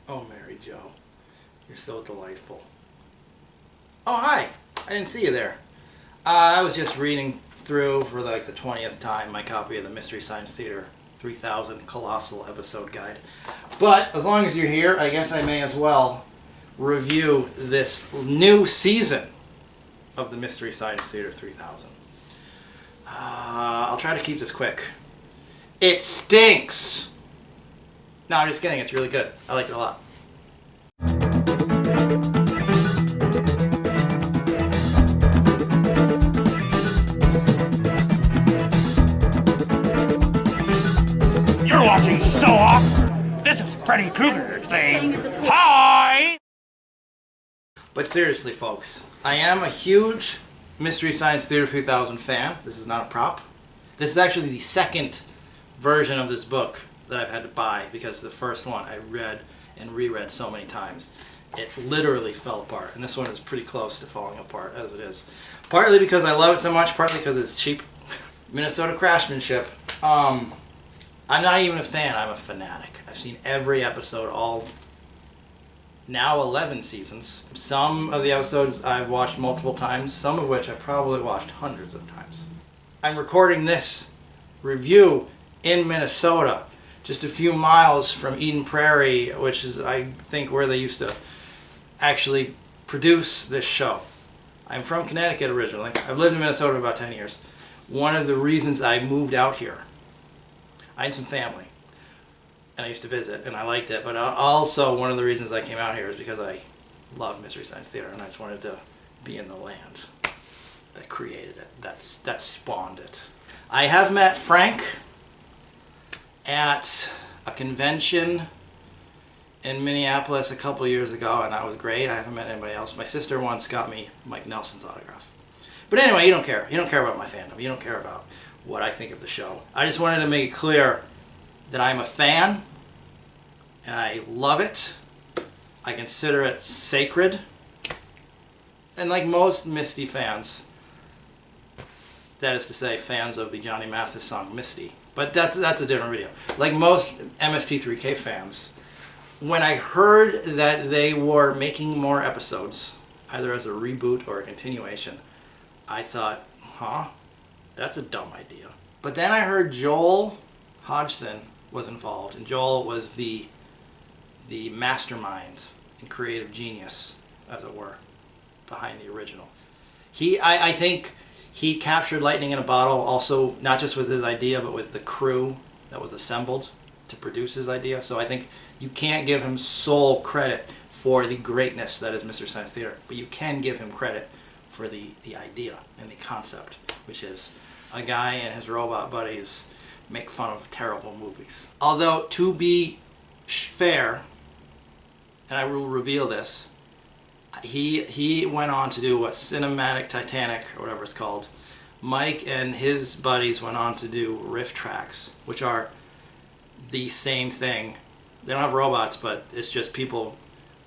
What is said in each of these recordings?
Oh, Mary Jo, you're so delightful. Oh, hi. I didn't see you there. I was just reading through for like the 20th time my copy of the Mystery Science Theater 3000 Colossal Episode Guide. But as long as you're here, I guess I may as well review this new season of the Mystery Science Theater 3000. I'll try to keep this quick. It stinks! No, I'm just kidding. It's really good. I like it a lot. You're watching So Awkward. This is Freddy Krueger saying hi! But seriously, folks, I am a huge Mystery Science Theater 3000 fan. This is not a prop. This is actually the second version of this book that I've had to buy because the first one I read and reread so many times. It literally fell apart, and this one is pretty close to falling apart as it is. Partly because I love it so much, partly because it's cheap. Minnesota craftsmanship. I'm not even a fan, I'm a fanatic. I've seen every episode, all now 11 seasons. Some of the episodes I've watched multiple times, some of which I've probably watched hundreds of times. I'm recording this review in Minnesota, just a few miles from Eden Prairie, which is, I think, where they used to actually produce this show. I'm from Connecticut originally. I've lived in Minnesota for about 10 years. One of the reasons I moved out here, I had some family, and I used to visit, and I liked it, but also one of the reasons I came out here is because I love Mystery Science Theater, and I just wanted to be in the land that created it, that spawned it. I have met Frank at a convention in Minneapolis a couple years ago, and that was great. I haven't met anybody else. My sister once got me Mike Nelson's autograph. But anyway, you don't care. You don't care about my fandom. You don't care about what I think of the show. I just wanted to make it clear that I'm a fan, and I love it. I consider it sacred. And like most Misty fans, that is to say, fans of the Johnny Mathis song Misty, but that's a different video. Like most MST3K fans, when I heard that they were making more episodes, either as a reboot or a continuation, I thought, huh? That's a dumb idea. But then I heard Joel Hodgson was involved, and Joel was the mastermind and creative genius, as it were, behind the original. I think he captured lightning in a bottle, also not just with his idea, but with the crew that was assembled to produce his idea. So I think you can't give him sole credit for the greatness that is Mystery Science Theater, but you can give him credit for the idea and the concept, which is a guy and his robot buddies make fun of terrible movies. Although, to be fair, and I will reveal this, he went on to do what Cinematic Titanic, or whatever it's called. Mike and his buddies went on to do riff tracks, which are the same thing. They don't have robots, but it's just people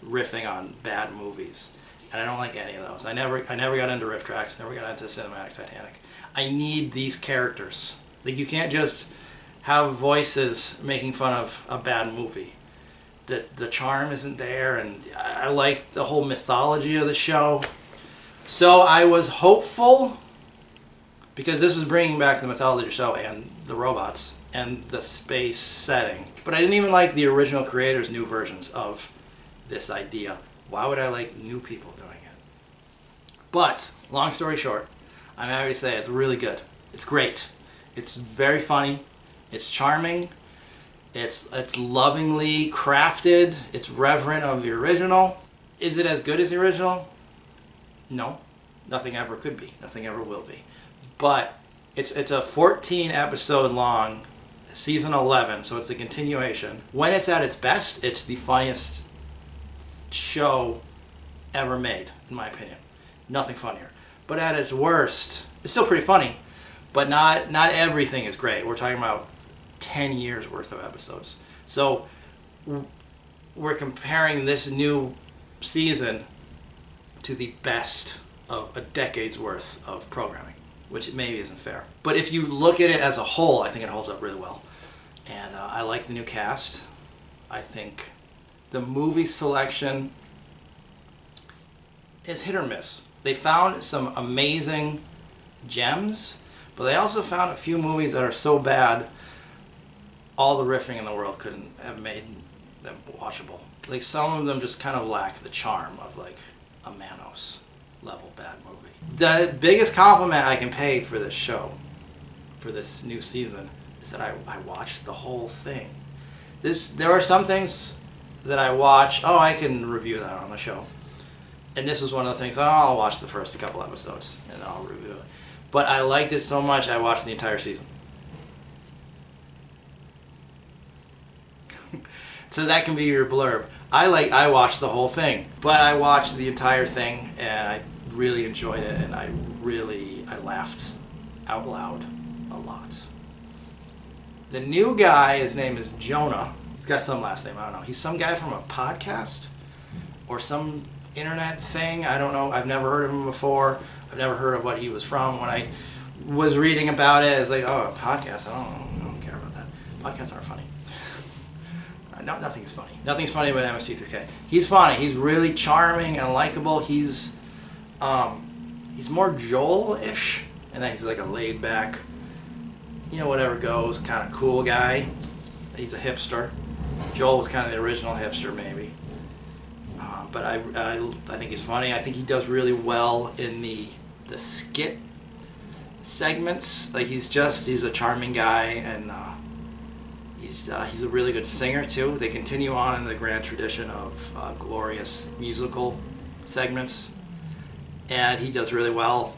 riffing on bad movies. And I don't like any of those. I never got into riff tracks, never got into Cinematic Titanic. I need these characters. Like, you can't just have voices making fun of a bad movie. The charm isn't there, and I like the whole mythology of the show. So I was hopeful, because this was bringing back the mythology of the show and the robots and the space setting. But I didn't even like the original creators' new versions of this idea. Why would I like new people doing it? But, long story short, I'm happy to say it's really good. It's great. It's very funny. It's charming. It's lovingly crafted. It's reverent of the original. Is it as good as the original? No. Nothing ever could be. Nothing ever will be. But it's a 14 episode long season 11, so it's a continuation. When it's at its best, it's the funniest show ever made, in my opinion. Nothing funnier. But at its worst, it's still pretty funny, but not everything is great. We're talking about 10 years worth of episodes. So we're comparing this new season to the best of a decade's worth of programming, which maybe isn't fair. But if you look at it as a whole, I think it holds up really well. And I like the new cast. I think the movie selection is hit or miss. They found some amazing gems, but they also found a few movies that are so bad, all the riffing in the world couldn't have made them watchable. Like, some of them just kind of lack the charm of like a Manos level bad movie. The biggest compliment I can pay for this show, for this new season, is that I watched the whole thing. There are some things that I watch, I can review that on the show. And this was one of the things, I'll watch the first couple episodes and I'll review it. But I liked it so much, I watched the entire season. So that can be your blurb. I watched the whole thing, but I watched the entire thing and I really enjoyed it, and I laughed out loud a lot. The new guy, his name is Jonah. He's got some last name, I don't know. He's some guy from a podcast or some internet thing. I don't know. I've never heard of him before. I've never heard of what he was from. When I was reading about it, it's like, a podcast. I don't care about that. Podcasts aren't funny. No, nothing's funny. Nothing's funny about MST3K. He's funny. He's really charming and likable. He's more Joel-ish, and then he's like a laid-back, whatever goes, kind of cool guy. He's a hipster. Joel was kind of the original hipster, maybe. But I think he's funny. I think he does really well in the skit segments. Like, he's a charming guy, and he's a really good singer too. They continue on in the grand tradition of glorious musical segments, and he does really well.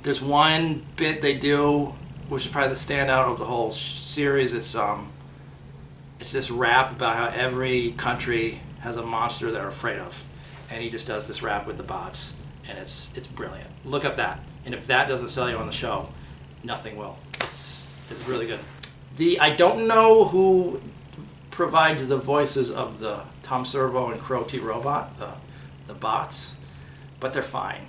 There's one bit they do, which is probably the standout of the whole series. It's this rap about how every country has a monster they're afraid of, and he just does this rap with the bots, and it's brilliant. Look up that, and if that doesn't sell you on the show, nothing will. It's really good. I don't know who provides the voices of the Tom Servo and Crow T Robot, the bots, but they're fine.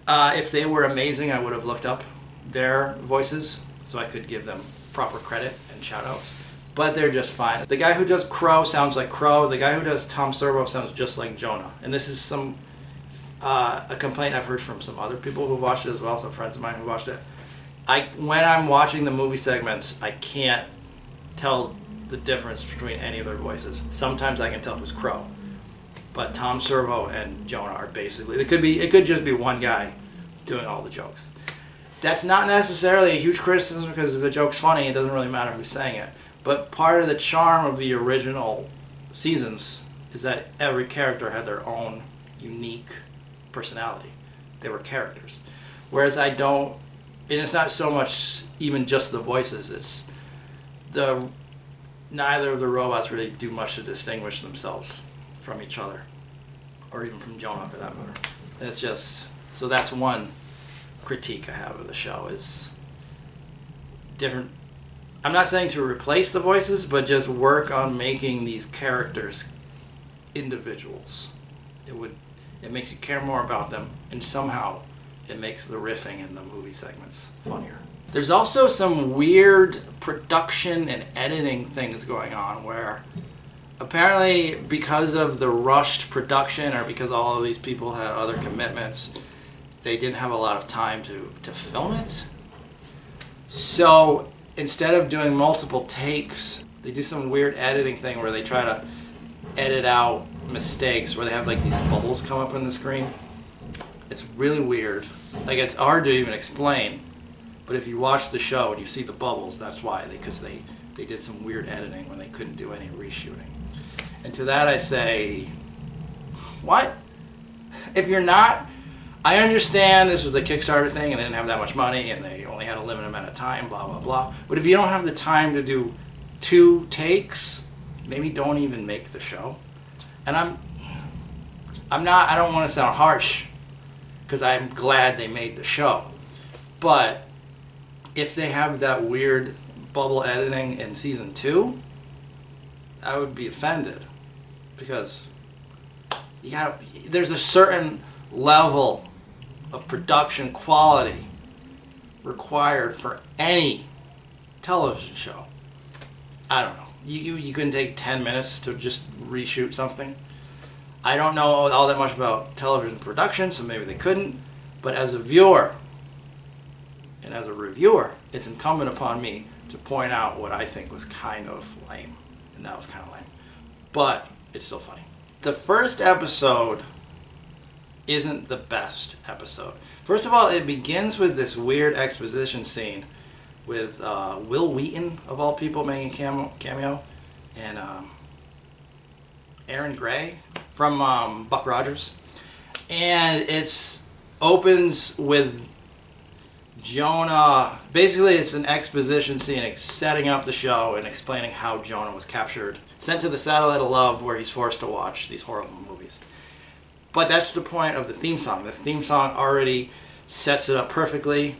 If they were amazing, I would have looked up their voices so I could give them proper credit and shout outs. But they're just fine. The guy who does Crow sounds like Crow. The guy who does Tom Servo sounds just like Jonah. And this is a complaint I've heard from some other people who watched it as well, some friends of mine who watched it. When I'm watching the movie segments, I can't tell the difference between any of their voices. Sometimes I can tell who's Crow, but Tom Servo and Jonah are basically, it could just be one guy doing all the jokes. That's not necessarily a huge criticism, because if the joke's funny, it doesn't really matter who's saying it. But part of the charm of the original seasons is that every character had their own unique personality. They were characters. Whereas and it's not so much even just the voices, it's neither of the robots really do much to distinguish themselves from each other, or even from Jonah for that matter. And it's just, so that's one critique I have of the show, is different. I'm not saying to replace the voices, but just work on making these characters individuals. It makes you care more about them, and somehow it makes the riffing in the movie segments funnier. There's also some weird production and editing things going on where apparently because of the rushed production, or because all of these people had other commitments, they didn't have a lot of time to film it. So instead of doing multiple takes, they do some weird editing thing where they try to edit out mistakes, where they have like these bubbles come up on the screen. It's really weird. Like, it's hard to even explain, but if you watch the show and you see the bubbles, that's why. Because they did some weird editing when they couldn't do any reshooting. And to that I say, what? If you're not, I understand this was a Kickstarter thing and they didn't have that much money and they only had a limited amount of time, blah, blah, blah. But if you don't have the time to do 2 takes, maybe don't even make the show. And I don't want to sound harsh, because I'm glad they made the show. But if they have that weird bubble editing in season 2, I would be offended, because there's a certain level of production quality required for any television show. I don't know. You couldn't take 10 minutes to just reshoot something. I don't know all that much about television production, so maybe they couldn't. But as a viewer and as a reviewer, it's incumbent upon me to point out what I think was kind of lame. And that was kind of lame. But it's still funny. The first episode isn't the best episode. First of all, it begins with this weird exposition scene with Will Wheaton, of all people, making a cameo, and Aaron Gray from Buck Rogers. And it opens with Jonah. Basically, it's an exposition scene setting up the show and explaining how Jonah was captured, sent to the Satellite of Love, where he's forced to watch these horrible movies. But that's the point of the theme song. The theme song already sets it up perfectly.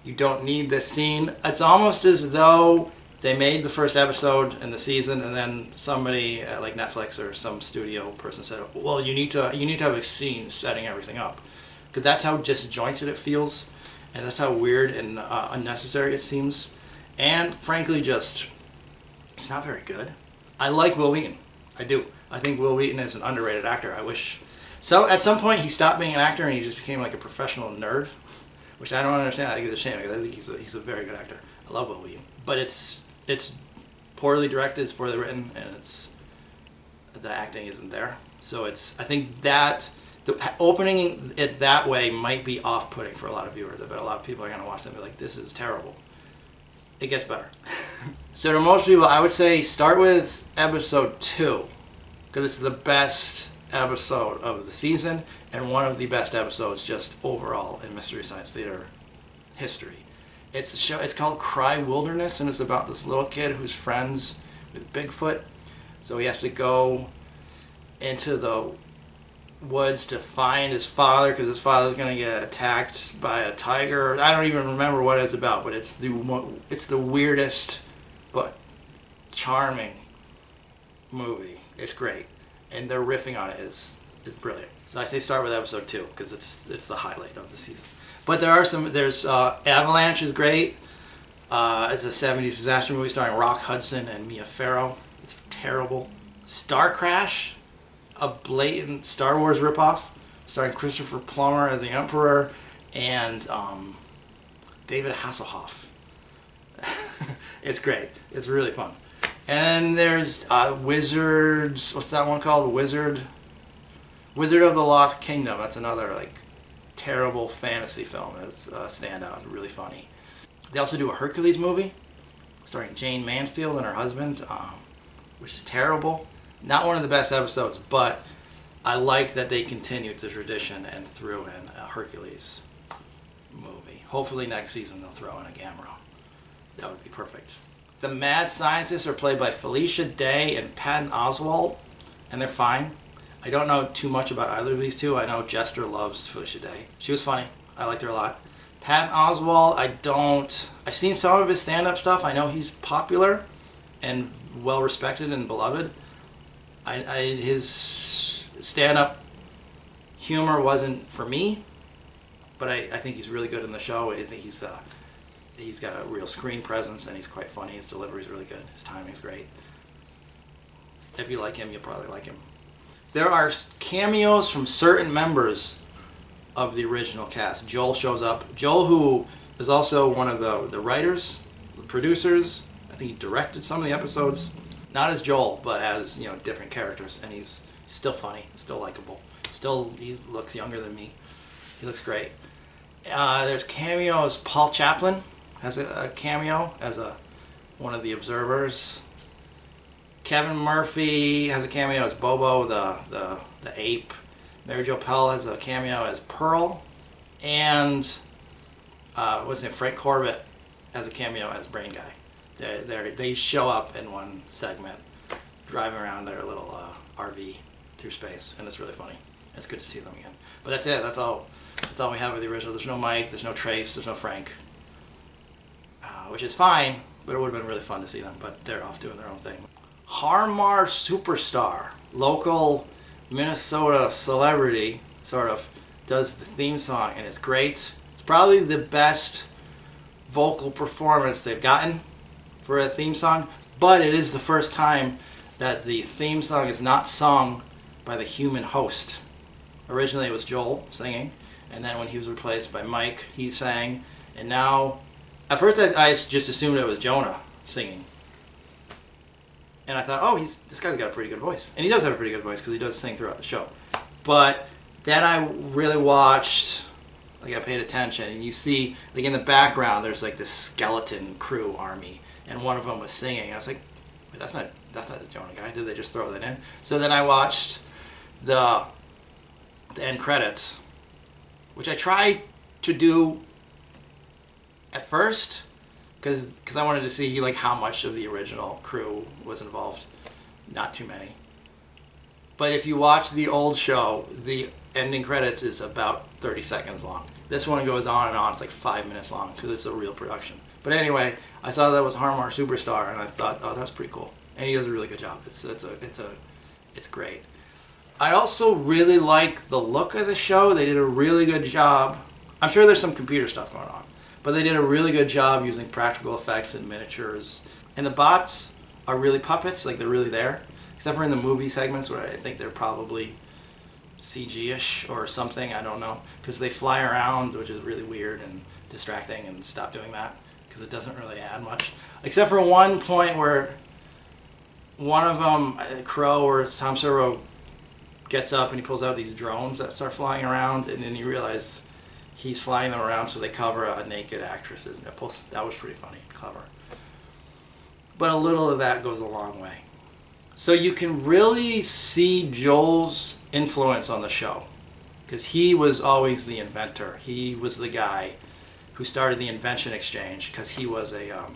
You don't need this scene. It's almost as though they made the first episode in the season, and then somebody like Netflix or some studio person said, "Well, you need to have a scene setting everything up," because that's how disjointed it feels, and that's how weird and unnecessary it seems, and frankly, just it's not very good. I like Will Wheaton. I do. I think Will Wheaton is an underrated actor. I wish so. At some point, he stopped being an actor and he just became like a professional nerd, which I don't understand. I think it's a shame because I think he's a very good actor. I love Will Wheaton, but it's poorly directed, it's poorly written, and the acting isn't there. So I think that the opening it that way might be off-putting for a lot of viewers. I bet a lot of people are going to watch that and be like, "This is terrible." It gets better. So to most people, I would say start with episode 2 because it's the best episode of the season and one of the best episodes just overall in Mystery Science Theater history. It's a show. It's called Cry Wilderness, and it's about this little kid who's friends with Bigfoot. So he has to go into the woods to find his father because his father's going to get attacked by a tiger. I don't even remember what it's about, but it's the weirdest but charming movie. It's great, and their riffing on it is brilliant. So I say start with episode 2 because it's the highlight of the season. But there's Avalanche is great. It's a 70s disaster movie starring Rock Hudson and Mia Farrow. It's terrible. Star Crash, a blatant Star Wars ripoff, starring Christopher Plummer as the Emperor and David Hasselhoff. It's great. It's really fun. And there's Wizards. What's that one called? Wizard of the Lost Kingdom. That's another terrible fantasy film. It's a standout. It's really funny. They also do a Hercules movie starring Jane Mansfield and her husband, which is terrible. Not one of the best episodes, but I like that they continued the tradition and threw in a Hercules movie. Hopefully next season they'll throw in a Gamera. That would be perfect. The mad scientists are played by Felicia Day and Patton Oswalt, and they're fine. I don't know too much about either of these two. I know Jester loves Felicia Day. She was funny. I liked her a lot. Patton Oswalt, I've seen some of his stand-up stuff. I know he's popular and well-respected and beloved. His stand-up humor wasn't for me, but I think he's really good in the show. I think he's got a real screen presence and he's quite funny. His delivery's really good. His timing's great. If you like him, you'll probably like him. There are cameos from certain members of the original cast. Joel shows up. Joel, who is also one of the writers, the producers. I think he directed some of the episodes. Not as Joel, but as different characters. And he's still funny, still likable. He looks younger than me. He looks great. There's cameos. Paul Chaplin has a cameo as one of the observers. Kevin Murphy has a cameo as Bobo, the ape. Mary Jo Pehl has a cameo as Pearl. And what's his name? Frank Corbett has a cameo as Brain Guy. They show up in one segment, driving around their little RV through space, and it's really funny. It's good to see them again. But that's it. That's all we have of the original. There's no Mike. There's no Trace. There's no Frank. Which is fine, but it would have been really fun to see them. But they're off doing their own thing. Harmon Superstar, local Minnesota celebrity, sort of, does the theme song, and it's great. It's probably the best vocal performance they've gotten for a theme song. But it is the first time that the theme song is not sung by the human host. Originally it was Joel singing, and then when he was replaced by Mike, he sang, and now, at first I just assumed it was Jonah singing. And I thought, oh, this guy's got a pretty good voice. And he does have a pretty good voice because he does sing throughout the show. But then I really watched, like I paid attention, and you see, like in the background, there's like this skeleton crew army, and one of them was singing. I was like, wait, that's not the Jonah guy. Did they just throw that in? So then I watched the end credits, which I tried to do at first, because I wanted to see like how much of the original crew was involved. Not too many. But if you watch the old show, the ending credits is about 30 seconds long. This one goes on and on. It's like 5 minutes long because it's a real production. But anyway, I saw that was Harmon Superstar, and I thought, oh, that's pretty cool. And he does a really good job. It's great. I also really like the look of the show. They did a really good job. I'm sure there's some computer stuff going on, but they did a really good job using practical effects and miniatures. And the bots are really puppets, like they're really there. Except for in the movie segments where I think they're probably CG-ish or something, I don't know. Because they fly around, which is really weird and distracting, and stop doing that because it doesn't really add much. Except for one point where one of them, Crow or Tom Servo, gets up and he pulls out these drones that start flying around, and then you realize he's flying them around so they cover a naked actress's nipples. That was pretty funny and clever. But a little of that goes a long way. So you can really see Joel's influence on the show, because he was always the inventor. He was the guy who started the invention exchange, because he was I don't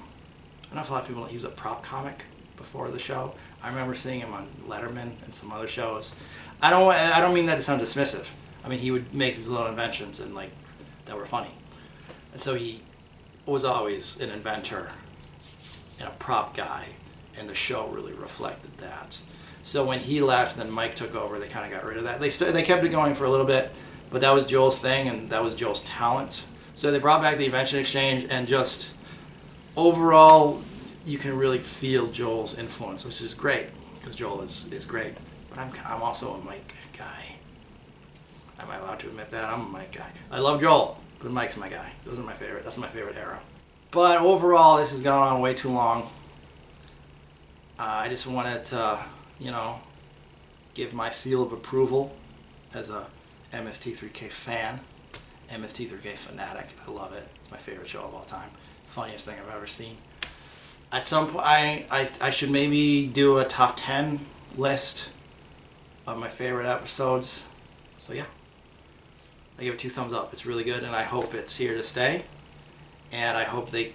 know if a lot of people know, he was a prop comic before the show. I remember seeing him on Letterman and some other shows. I don't mean that to sound dismissive. I mean, he would make his little inventions and like that were funny. And so he was always an inventor and a prop guy, and the show really reflected that. So when he left, then Mike took over. They kind of got rid of that. They kept it going for a little bit, but that was Joel's thing, and that was Joel's talent. So they brought back the invention exchange, and just overall, you can really feel Joel's influence, which is great because Joel is great. But I'm also a Mike guy. Am I allowed to admit that? I'm a Mike guy. I love Joel, but Mike's my guy. Those are my favorite. That's my favorite era. But overall, this has gone on way too long. I just wanted to, give my seal of approval as a MST3K fan, MST3K fanatic. I love it. It's my favorite show of all time. Funniest thing I've ever seen. At some point, I should maybe do a top 10 list of my favorite episodes. So yeah, I give it 2 thumbs up. It's really good, and I hope it's here to stay. And I hope they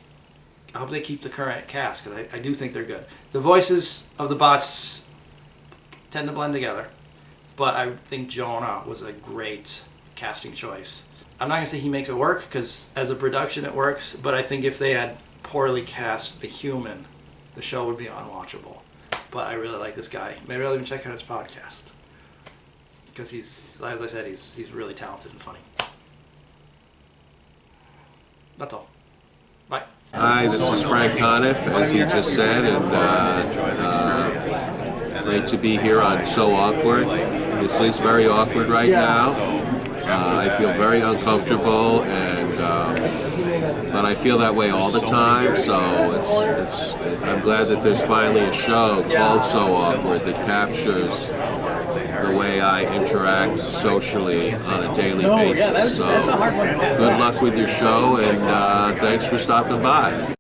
keep the current cast, because I do think they're good. The voices of the bots tend to blend together, but I think Jonah was a great casting choice. I'm not going to say he makes it work, because as a production it works, but I think if they had poorly cast the human, the show would be unwatchable. But I really like this guy. Maybe I'll even check out his podcast, because he's, as I said, he's really talented and funny. That's all. Bye. Hi, this is Frank Conniff, as he just said, and great to be here on So Awkward. Obviously, it's very awkward right now. I feel very uncomfortable, but I feel that way all the time. So I'm glad that there's finally a show called So Awkward that captures the way I interact socially on a daily basis. So good luck with your show, and thanks for stopping by.